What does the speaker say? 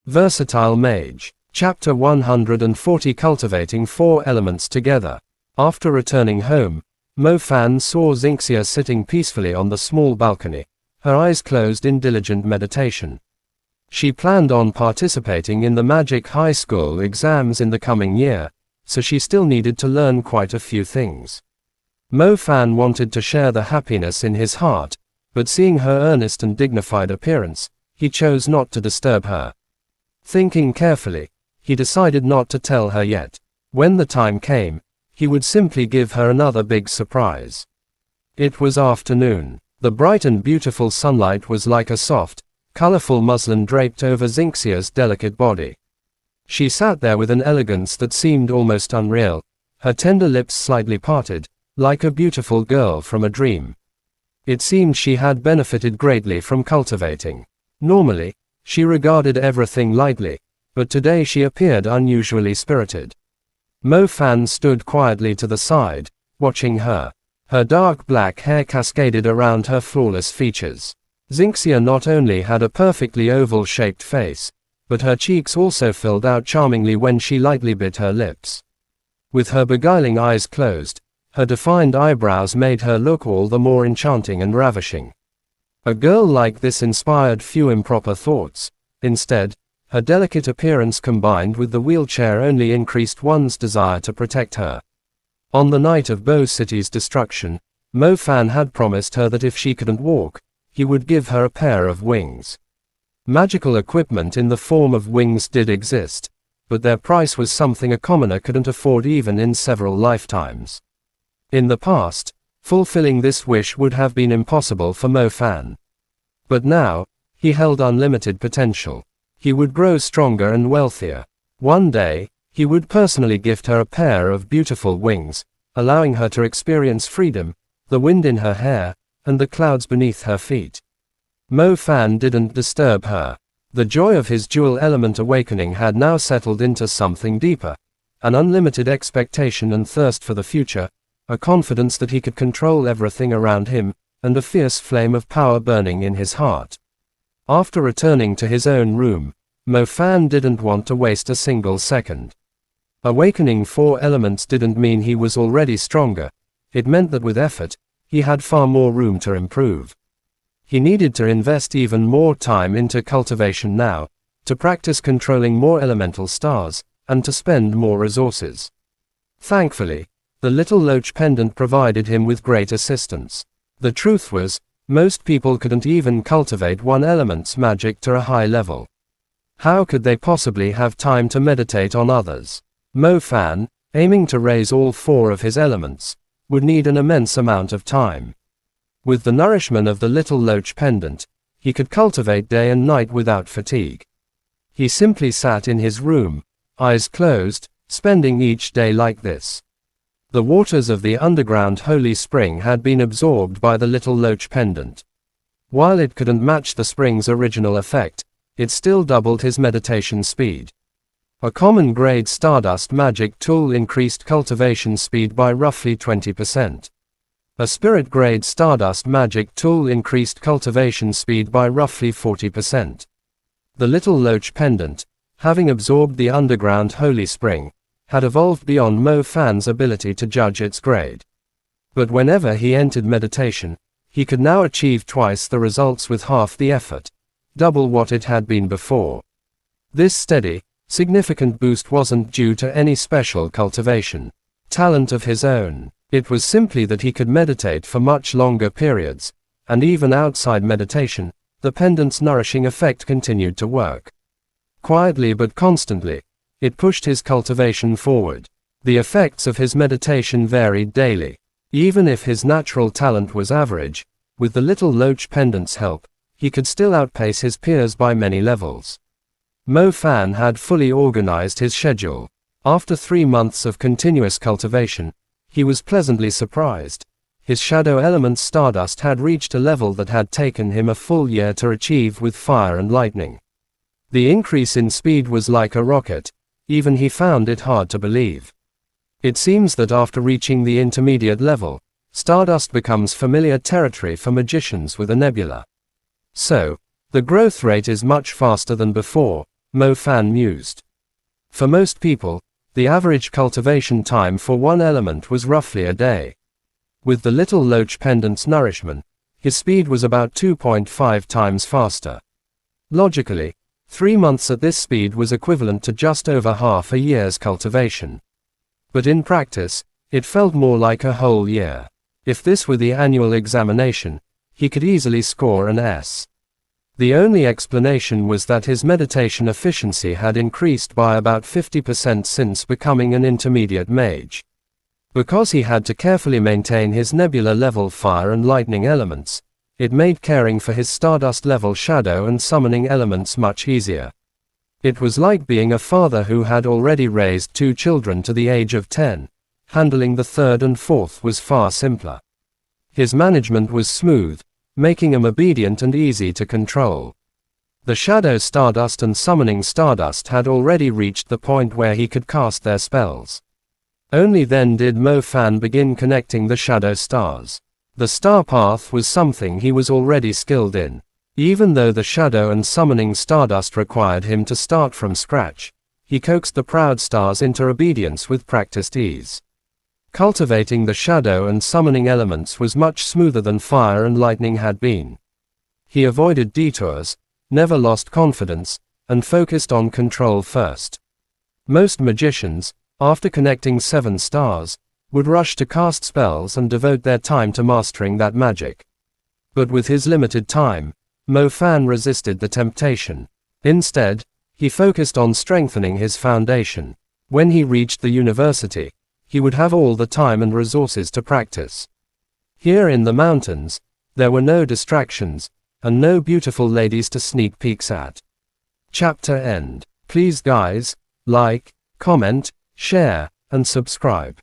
Versatile Mage. Chapter 140 Cultivating 4 Elements Together. After returning home, Mo Fan saw Xinxia sitting peacefully on the small balcony, her eyes closed in diligent meditation. She planned on participating in the Magic High School exams in the coming year, so she still needed to learn quite a few things. Mo Fan wanted to share the happiness in his heart, but seeing her earnest and dignified appearance, he chose not to disturb her. Thinking carefully, he decided not to tell her yet. When the time came, he would simply give her another big surprise. It was afternoon. The bright and beautiful sunlight was like a soft, colorful muslin draped over Xinxia's delicate body. She sat there with an elegance that seemed almost unreal, her tender lips slightly parted, like a beautiful girl from a dream. It seemed she had benefited greatly from cultivating. Normally, she regarded everything lightly, but today she appeared unusually spirited. Mo Fan stood quietly to the side, watching her. Her dark black hair cascaded around her flawless features. Xinxia not only had a perfectly oval-shaped face, but her cheeks also filled out charmingly when she lightly bit her lips. With her beguiling eyes closed, her defined eyebrows made her look all the more enchanting and ravishing. A girl like this inspired few improper thoughts. Instead, her delicate appearance combined with the wheelchair only increased one's desire to protect her. On the night of Bo City's destruction, Mo Fan had promised her that if she couldn't walk, he would give her a pair of wings. Magical equipment in the form of wings did exist, but their price was something a commoner couldn't afford even in several lifetimes. In the past, fulfilling this wish would have been impossible for Mo Fan. But now, he held unlimited potential. He would grow stronger and wealthier. One day, he would personally gift her a pair of beautiful wings, allowing her to experience freedom, the wind in her hair, and the clouds beneath her feet. Mo Fan didn't disturb her. The joy of his dual element awakening had now settled into something deeper, an unlimited expectation and thirst for the future, a confidence that he could control everything around him, and a fierce flame of power burning in his heart. After returning to his own room, Mo Fan didn't want to waste a single second. Awakening 4 elements didn't mean he was already stronger, it meant that with effort, he had far more room to improve. He needed to invest even more time into cultivation now, to practice controlling more elemental stars, and to spend more resources. Thankfully, the little loach pendant provided him with great assistance. The truth was, most people couldn't even cultivate one element's magic to a high level. How could they possibly have time to meditate on others? Mo Fan, aiming to raise all 4 of his elements, would need an immense amount of time. With the nourishment of the little loach pendant, he could cultivate day and night without fatigue. He simply sat in his room, eyes closed, spending each day like this. The waters of the underground holy spring had been absorbed by the little loach pendant. While it couldn't match the spring's original effect, it still doubled his meditation speed. A common grade stardust magic tool increased cultivation speed by roughly 20%. A spirit grade stardust magic tool increased cultivation speed by roughly 40%. The little loach pendant, having absorbed the underground holy spring, had evolved beyond Mo Fan's ability to judge its grade. But whenever he entered meditation, he could now achieve twice the results with half the effort, double what it had been before. This steady, significant boost wasn't due to any special cultivation talent of his own. It was simply that he could meditate for much longer periods, and even outside meditation, the pendant's nourishing effect continued to work. Quietly but constantly, it pushed his cultivation forward. The effects of his meditation varied daily. Even if his natural talent was average, with the little loach pendant's help, he could still outpace his peers by many levels. Mo Fan had fully organized his schedule. After 3 months of continuous cultivation, he was pleasantly surprised. His shadow element stardust had reached a level that had taken him a full year to achieve with fire and lightning. The increase in speed was like a rocket. Even he found it hard to believe. It seems that after reaching the intermediate level, stardust becomes familiar territory for magicians with a nebula. So, the growth rate is much faster than before, Mo Fan mused. For most people, the average cultivation time for one element was roughly a day. With the little loach pendant's nourishment, his speed was about 2.5 times faster. Logically, 3 months at this speed was equivalent to just over half a year's cultivation. But in practice, it felt more like a whole year. If this were the annual examination, he could easily score an S. The only explanation was that his meditation efficiency had increased by about 50% since becoming an intermediate mage. Because he had to carefully maintain his nebula level fire and lightning elements, it made caring for his stardust level shadow and summoning elements much easier. It was like being a father who had already raised 2 children to the age of 10. Handling the third and fourth was far simpler. His management was smooth, making him obedient and easy to control. The Shadow Stardust and Summoning Stardust had already reached the point where he could cast their spells. Only then did Mo Fan begin connecting the Shadow Stars. The Star Path was something he was already skilled in. Even though the Shadow and Summoning Stardust required him to start from scratch, he coaxed the Proud Stars into obedience with practiced ease. Cultivating the shadow and summoning elements was much smoother than fire and lightning had been. He avoided detours, never lost confidence, and focused on control first. Most magicians, after connecting 7 stars, would rush to cast spells and devote their time to mastering that magic. But with his limited time, Mo Fan resisted the temptation. Instead, he focused on strengthening his foundation. When he reached the university, he would have all the time and resources to practice. Here in the mountains, there were no distractions, and no beautiful ladies to sneak peeks at. Chapter end. Please guys, like, comment, share, and subscribe.